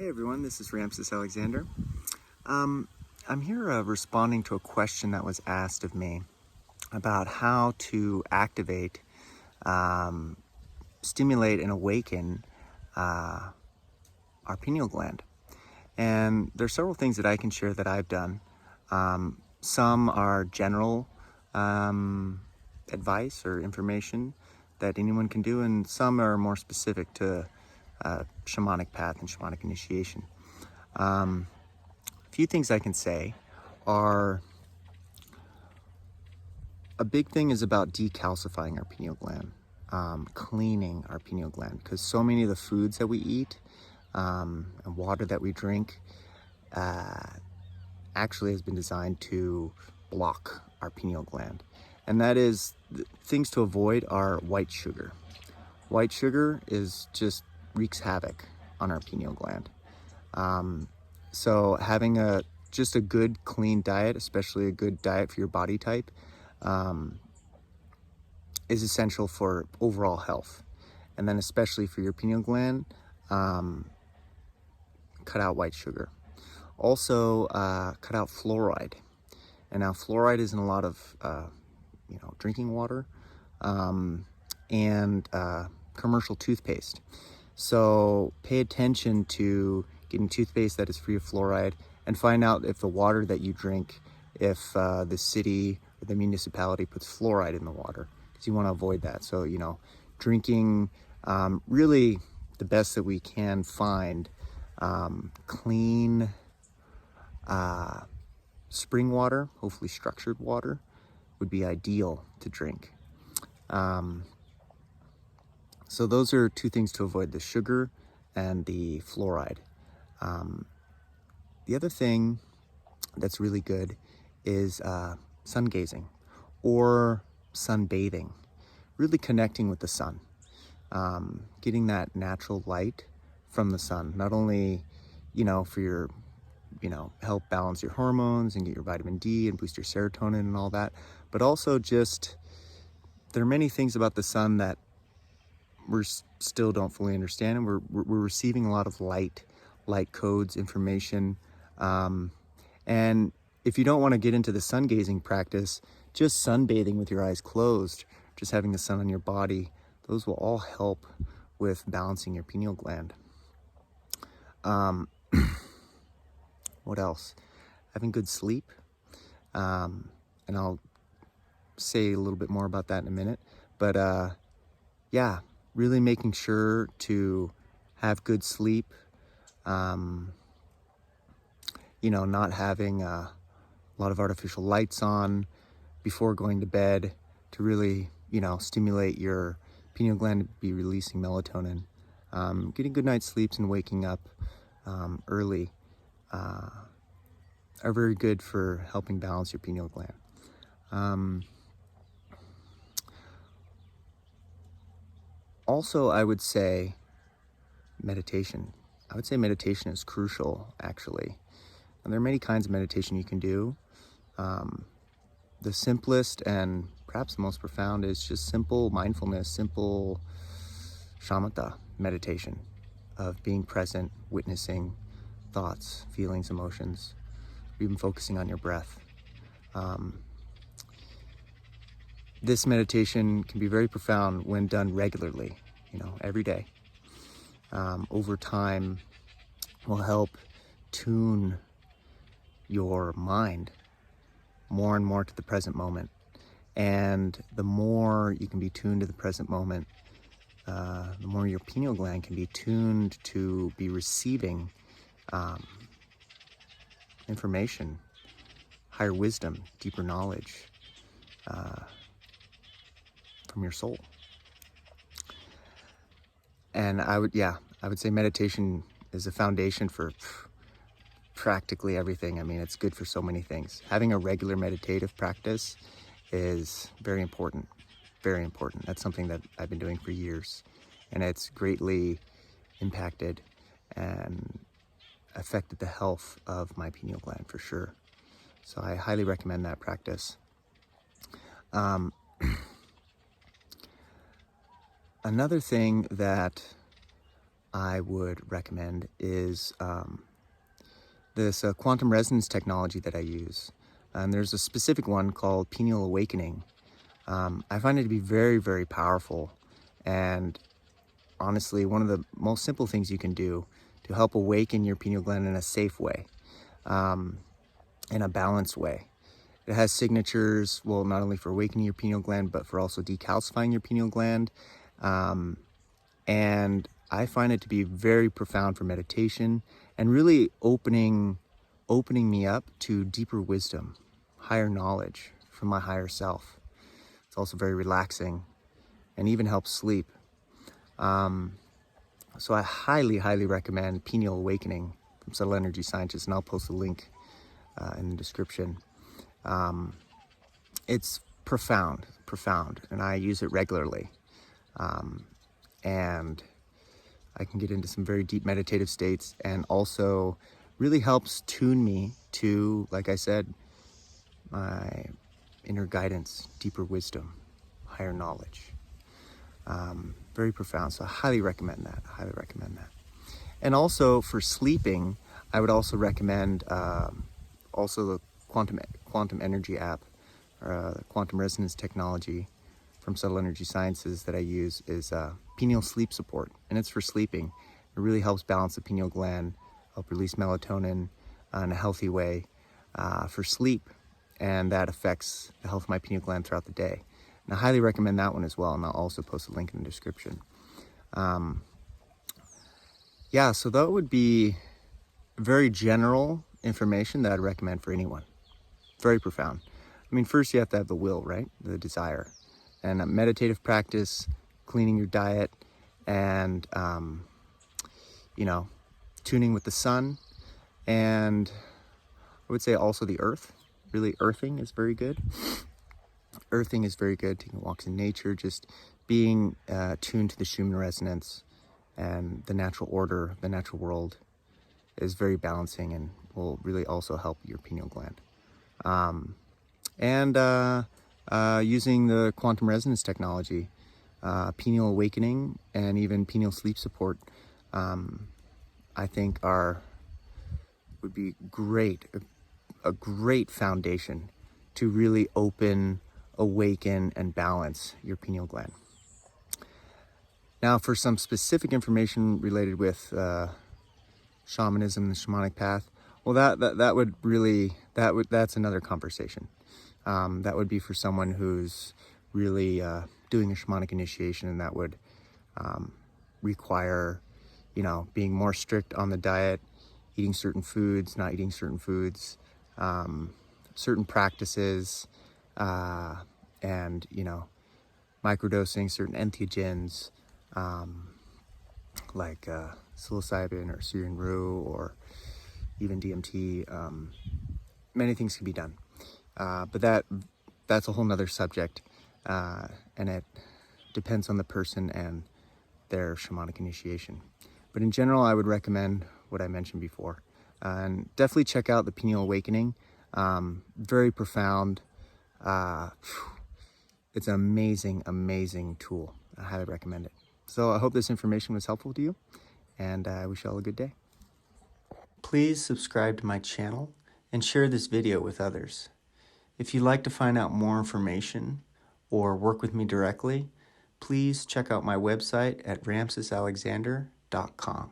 Hey everyone, this is Ramses Alexander. I'm here responding to a question that was asked of me about how to activate, stimulate, and awaken our pineal gland. And there's several things that I can share that I've done. Some are general advice or information that anyone can do, and some are more specific to shamanic path and shamanic initiation. A few things I can say are, a big thing is about decalcifying our pineal gland, cleaning our pineal gland, because so many of the foods that we eat and water that we drink actually has been designed to block our pineal gland. And that is, things to avoid are white sugar. White sugar wreaks havoc on our pineal gland. So having just a good clean diet, especially a good diet for your body type, is essential for overall health. And then especially for your pineal gland, cut out white sugar. Also, cut out fluoride. And now fluoride is in a lot of drinking water and commercial toothpaste. So pay attention to getting toothpaste that is free of fluoride, and find out if the water that you drink, if the city or the municipality puts fluoride in the water, because you want to avoid that. So, drinking really the best that we can find, clean spring water, hopefully structured water, would be ideal to drink. So those are two things to avoid: the sugar and the fluoride. The other thing that's really good is sun gazing or sunbathing, really connecting with the sun, getting that natural light from the sun, not only, for your, help balance your hormones and get your vitamin D and boost your serotonin and all that, but also just, there are many things about the sun that we still don't fully understand, and we're receiving a lot of light codes, information, and if you don't want to get into the sun gazing practice, just sunbathing with your eyes closed, just having the sun on your body, those will all help with balancing your pineal gland. What else? Having good sleep, and I'll say a little bit more about that in a minute, but yeah, really making sure to have good sleep, not having a lot of artificial lights on before going to bed, to really, stimulate your pineal gland to be releasing melatonin. Getting good night's sleeps and waking up early are very good for helping balance your pineal gland. Also, I would say meditation. I would say meditation is crucial, actually. And there are many kinds of meditation you can do. The simplest and perhaps the most profound is just simple mindfulness, simple shamatha meditation of being present, witnessing thoughts, feelings, emotions, even focusing on your breath. This meditation can be very profound when done regularly, every day. Over time, will help tune your mind more and more to the present moment. And the more you can be tuned to the present moment, the more your pineal gland can be tuned to be receiving information, higher wisdom, deeper knowledge from your soul. And I would say meditation is a foundation for practically everything. I mean, it's good for so many things. Having a regular meditative practice is very important, very important. That's something that I've been doing for years, and it's greatly impacted and affected the health of my pineal gland for sure. So I highly recommend that practice. Another thing that I would recommend is this quantum resonance technology that I use. And there's a specific one called Pineal Awakening. I find it to be very, very powerful, and honestly, one of the most simple things you can do to help awaken your pineal gland in a safe way, in a balanced way. It has signatures, well, not only for awakening your pineal gland, but for also decalcifying your pineal gland. And I find it to be very profound for meditation and really opening me up to deeper wisdom, higher knowledge from my higher self. It's also very relaxing and even helps sleep. So I highly, highly recommend Pineal Awakening from Subtle Energy Scientists, and I'll post a link in the description. It's profound, and I use it regularly. And I can get into some very deep meditative states, and also really helps tune me to, like I said, my inner guidance, deeper wisdom, higher knowledge. Very profound, so I highly recommend that, And also for sleeping, I would also recommend also the quantum energy app, the quantum resonance technology from Subtle Energy Sciences that I use is pineal sleep support, and it's for sleeping. It really helps balance the pineal gland, help release melatonin in a healthy way for sleep, and that affects the health of my pineal gland throughout the day. And I highly recommend that one as well, and I'll also post a link in the description. Yeah, so that would be very general information that I'd recommend for anyone. Very profound. I mean, first you have to have the will, right? The desire. And a meditative practice, cleaning your diet, and, tuning with the sun. And I would say also the earth. Really, earthing is very good. Earthing is very good, taking walks in nature, just being tuned to the Schumann resonance and the natural order, the natural world is very balancing and will really also help your pineal gland. Using the quantum resonance technology, Pineal Awakening, and even pineal sleep support, I think would be great, a great foundation to really open, awaken, and balance your pineal gland. Now, for some specific information related with shamanism and the shamanic path, well, that's another conversation. That would be for someone who's really doing a shamanic initiation, and that would require, being more strict on the diet, eating certain foods, not eating certain foods, certain practices, and microdosing certain entheogens, like psilocybin or Syrian rue or even DMT. Many things can be done, but that's a whole nother subject, and it depends on the person and their shamanic initiation. But in general, I would recommend what I mentioned before, and definitely check out the Pineal Awakening. Very profound. It's an amazing, amazing tool. I highly recommend it. So I hope this information was helpful to you, and I wish you all a good day. Please subscribe to my channel and share this video with others. If you'd like to find out more information or work with me directly, please check out my website at ramsesalexander.com.